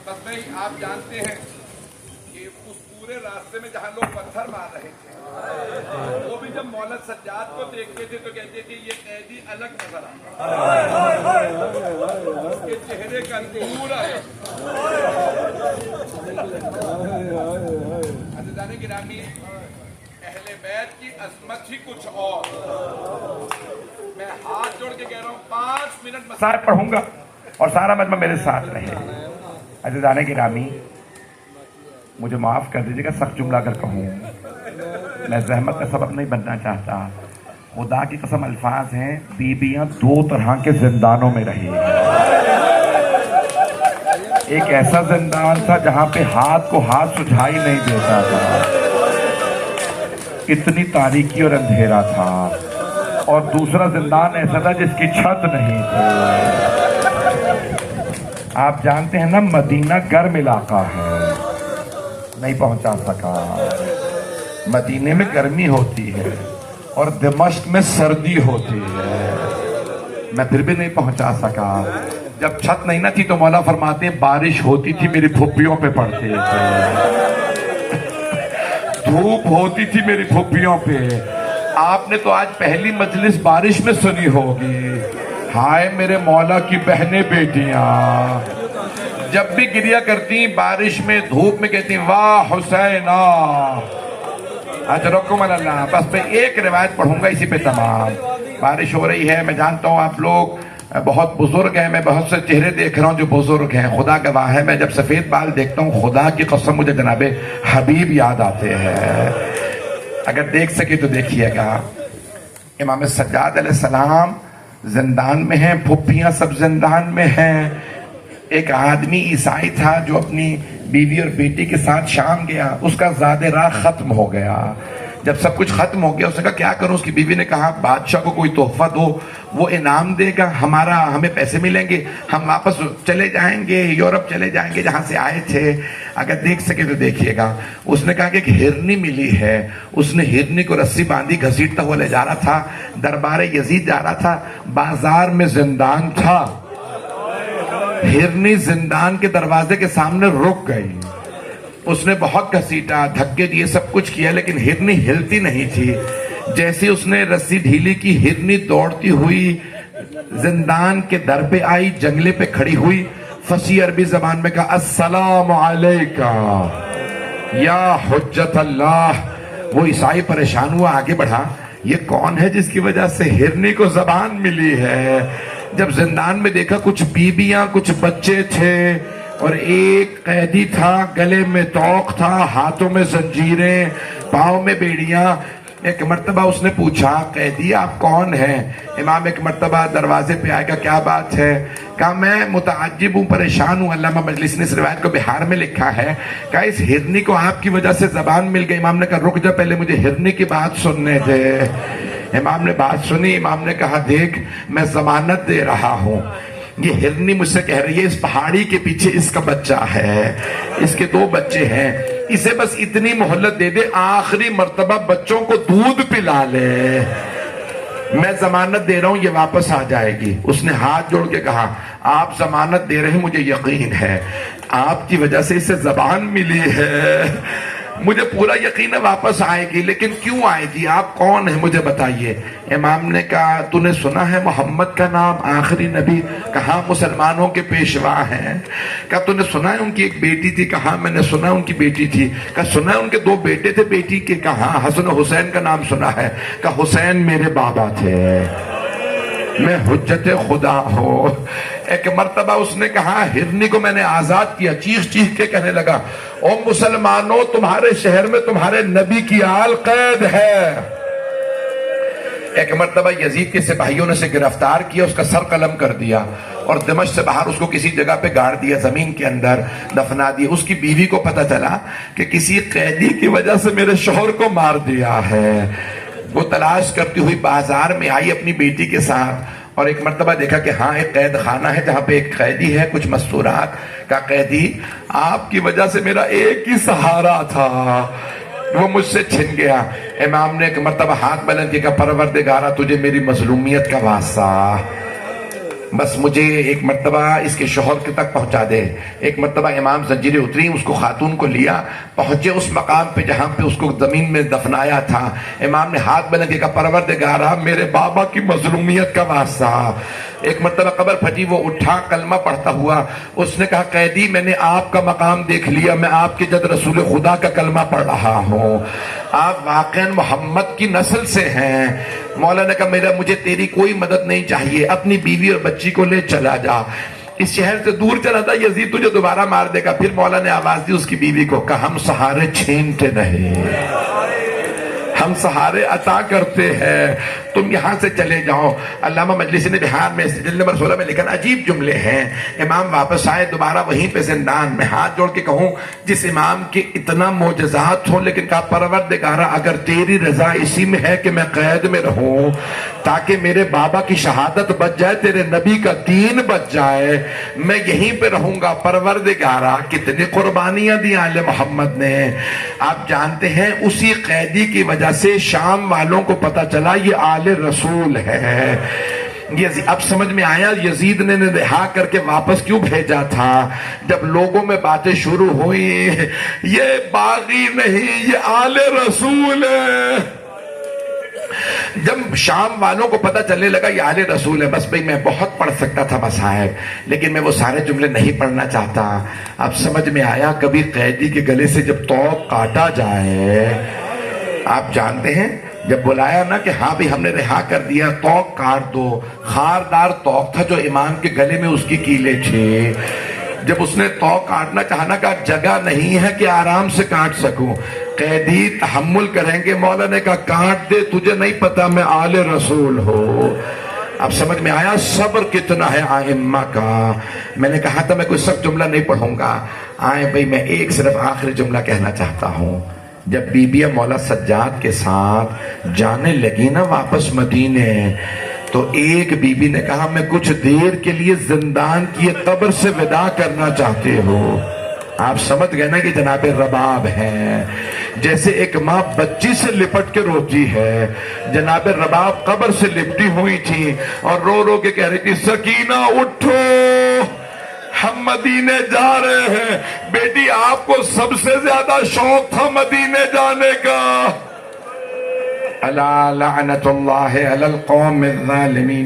बस भाई आप जानते हैं कि उस पूरे रास्ते में जहाँ लोग पत्थर मार रहे थे, वो भी जब मौलद सज्जाद को देखते थे तो कहते थे ये कैदी अलग नजर आता, उसके चेहरे का नूर है। अज़ीज़ान गिरामी, अहले बैत की अज़मत ही कुछ और। मैं हाथ जोड़ के कह रहा हूँ 5 मिनट मसाइल पढ़ूंगा और सारा मजमा मेरे साथ रहे। अज़ीज़ान गिरामी, मुझे माफ़ कर दीजिएगा सख्त जुमला अगर कहूँ, मैं ज़हमत का सबब नहीं बनना चाहता। खुदा की कसम अल्फाज हैं, बीबियाँ 2 तरह के जिंदानों में रही। एक ऐसा जिंदान था जहाँ पे हाथ को हाथ सुझाई नहीं देता था, इतनी तारीकी और अंधेरा था। और दूसरा जिंदान ऐसा था जिसकी छत नहीं थी। आप जानते हैं ना, मदीना गर्म इलाका है, नहीं पहुंचा सका। मदीने में गर्मी होती है और दिमश्क में सर्दी होती है, मैं फिर भी नहीं पहुंचा सका। जब छत नहीं ना थी तो मौला फरमाते हैं बारिश होती थी मेरी फुप्पियों पे पड़ते थे, धूप होती थी मेरी फुप्पियों पे। आपने तो आज पहली मजलिस बारिश में सुनी होगी। हाय मेरे मौला की बहनें बेटियां, जब भी गिरिया करती बारिश में धूप में कहती वाह हुसैना अजरकुम अल्लाह। बस मैं एक रिवायत पढ़ूंगा इसी पे तमाम। बारिश हो रही है, मैं जानता हूँ आप लोग बहुत बुजुर्ग हैं, मैं बहुत से चेहरे देख रहा हूँ जो बुजुर्ग हैं, खुदा गवाह है। मैं जब सफेद बाल देखता हूँ खुदा की कसम मुझे जनाबे हबीब याद आते हैं। अगर देख सके तो देखिएगा, इमाम सज्जाद अलैहिस्सलाम जिंदान में हैं, फुप्पियां सब जिंदान में हैं। एक आदमी ईसाई था जो अपनी बीवी और बेटी के साथ शाम गया, उसका ज़ादे राह खत्म हो गया। जब सब कुछ खत्म हो गया उसने कहा क्या करूं। उसकी बीवी ने कहा बादशाह को कोई तोहफा दो, वो इनाम देगा, हमें पैसे मिलेंगे, हम वापस चले जाएंगे, यूरोप चले जाएंगे जहां से आए थे। अगर देख सके तो देखिएगा। उसने कहा कि एक हिरनी मिली है। उसने हिरनी को रस्सी बांधी, घसीटता हुआ ले जा रहा था, दरबार यजीद जा रहा था, बाजार में जिंदान था। हिरनी जिंदान के दरवाजे के सामने रुक गई। उसने बहुत घसीटा, धक्के दिए, सब कुछ किया, लेकिन हिरनी हिलती नहीं थी। जैसे उसने रस्सी ढीली की, हिरनी दौड़ती हुई जिंदान के दर पे आई, जंगले पे खड़ी हुई, फसी अरबी जबान में कहा अस्सलाम अलैका या हुज्जत अल्लाह। वो ईसाई परेशान हुआ, आगे बढ़ा, ये कौन है जिसकी वजह से हिरनी को जबान मिली है। जब जिंदान में देखा कुछ बीबियां, कुछ बच्चे थे और एक कैदी था, गले में तोक था, हाथों में जंजीरें, पाँव में बेड़ियां। एक मर्तबा उसने पूछा कैदी आप कौन हैं। इमाम एक मर्तबा दरवाजे पे आएगा, क्या बात है। कहा मैं मुताज्जिब हूँ, परेशान हूँ। अल्लामा मजलिस ने इस रिवायत को बिहार में लिखा है। कहा इस हिरनी को आपकी वजह से जबान मिल गई। इमाम ने कहा रुक जा, पहले मुझे हिरनी की बात सुनने दे। इमाम ने बात सुनी। इमाम ने कहा देख मैं जमानत दे रहा हूँ, ये हिरनी मुझसे कह रही है इस पहाड़ी के पीछे इसका बच्चा है, इसके 2 बच्चे हैं, इसे बस इतनी मोहलत दे दे, आखिरी मर्तबा बच्चों को दूध पिला ले, मैं जमानत दे रहा हूं ये वापस आ जाएगी। उसने हाथ जोड़ के कहा आप जमानत दे रहे हैं, मुझे यकीन है आपकी वजह से इसे जबान मिली है, मुझे पूरा यकीन है वापस आएगी, लेकिन क्यों आएगी, आप कौन है मुझे बताइए। इमाम ने कहा तूने सुना है मोहम्मद का नाम आखिरी नबी, कहा मुसलमानों के पेशवा हैं। कहा तूने सुना है उनकी एक बेटी थी, कहा मैंने सुना उनकी बेटी थी। कहा सुना है उनके 2 बेटे थे बेटी के, कहा हसन हुसैन का नाम सुना है। कहा हुसैन मेरे बाबा थे, मैं हुज्जत खुदा हो। एक मर्तबा उसने कहा हिरनी को मैंने आजाद किया, चीख चीख के कहने लगा ओ मुसलमानों तुम्हारे शहर में तुम्हारे नबी की आल कैद है। एक मर्तबा यजीद के सिपाहियों ने उसे गिरफ्तार किया, उसका सर कलम कर दिया और दिमश्क से बाहर उसको किसी जगह पे गाड़ दिया, जमीन के अंदर दफना दिया। उसकी बीवी को पता चला कि किसी कैदी की वजह से मेरे शौहर को मार दिया है। वो तलाश करती हुई बाजार में आई अपनी बेटी के साथ और एक मर्तबा देखा कि हाँ एक कैद खाना है जहाँ पे एक कैदी है, कुछ मस्तूरात का कैदी, आपकी वजह से मेरा एक ही सहारा था, वो मुझसे छिन गया। इमाम ने एक मर्तबा हाथ बुलंद किया, परवरदिगारा तुझे मेरी मजलूमियत का वास्ता, بس مجھے ایک مرتبہ اس کے شوہر کے تک پہنچا دے. ایک مرتبہ امام زنجیریں اتری, اس کو خاتون کو لیا, پہنچے اس مقام پہ جہاں پہ اس کو زمین میں دفنایا تھا. امام نے ہاتھ بلند کیا, پروردگارا میرے بابا کی مظلومیت کا واسطہ. ایک مرتبہ قبر پھٹی, وہ اٹھا کلمہ پڑھتا ہوا, اس نے کہا قیدی میں نے آپ کا مقام دیکھ لیا, میں آپ کے جد رسول خدا کا کلمہ پڑھ رہا ہوں, آپ واقعا محمد کی نسل سے ہیں. مولا نے کہا مجھے تیری کوئی مدد نہیں چاہیے, اپنی بیوی اور بچی کو لے چلا جا, اس شہر سے دور چلا تھا, یزید تجھے دوبارہ مار دے گا. پھر مولا نے آواز دی اس کی بیوی کو, کہا ہم سہارے چھینتے نہیں, ہم سہارے عطا کرتے ہیں, تم یہاں سے چلے جاؤ. علامہ مجلسی نے بہار میں جلد نمبر 16 میں لکھا, عجیب جملے ہیں. امام واپس آئے دوبارہ وہیں پہ زندان میں, ہاتھ جوڑ کے کہوں جس امام کے اتنا معجزات ہوں, لیکن کہا پروردگارا اگر تیری رضا اسی میں ہے کہ میں قید میں رہوں تاکہ میرے بابا کی شہادت بچ جائے, تیرے نبی کا دین بچ جائے, میں یہیں پہ رہوں گا. پروردگارا کتنی قربانیاں دی آل محمد نے. آپ جانتے ہیں اسی قیدی کی وجہ سے شام والوں کو پتا چلا یہ آل رسول ہے. اب سمجھ میں آیا یزید نے رہا کر کے واپس کیوں بھیجا تھا. جب لوگوں میں باتیں شروع ہوئی, یہ باغی نہیں یہ آل رسول ہے, جب شام والوں کو پتہ چلنے لگا یہ آل رسول ہے, بس بھئی میں بہت پڑھ سکتا تھا مصائب, لیکن میں وہ سارے جملے نہیں پڑھنا چاہتا. اب سمجھ میں آیا کبھی قیدی کے گلے سے جب توق کاٹا جائے, آپ جانتے ہیں جب بلایا نا کہ ہاں بھی ہم نے رہا کر دیا, توق کاٹ دو. خاردار توق تھا جو امام کے گلے میں اس کی کیلیں تھے. جب اس نے توق کاٹنا چاہنا, کہا جگہ نہیں ہے کہ آرام سے کاٹ سکوں. قیدی تحمل کریں گے, مولا نے کہا کاٹ دے, تجھے نہیں پتا میں آل رسول ہوں. اب سمجھ میں آیا صبر کتنا ہے ائمہ کا. میں نے کہا تھا میں کوئی سب جملہ نہیں پڑھوں گا. آئیں بھئی میں ایک صرف آخری جملہ کہنا چاہتا ہوں. جب بی بی مولا سجاد کے ساتھ جانے لگی نا واپس مدینے, تو ایک بی بی نے کہا میں کچھ دیر کے لیے زندان کی قبر سے وداع کرنا چاہتے ہو. آپ سمجھ گئے نا کہ جناب رباب ہیں. جیسے ایک ماں بچی سے لپٹ کے روتی ہے, جناب رباب قبر سے لپٹی ہوئی تھی اور رو رو کے کہہ رہی تھی سکینہ اٹھو ہم مدینے جا رہے ہیں. بیٹی آپ کو سب سے زیادہ شوق تھا مدینے جانے کا. الا لعنت اللہ علی القوم الظالمین.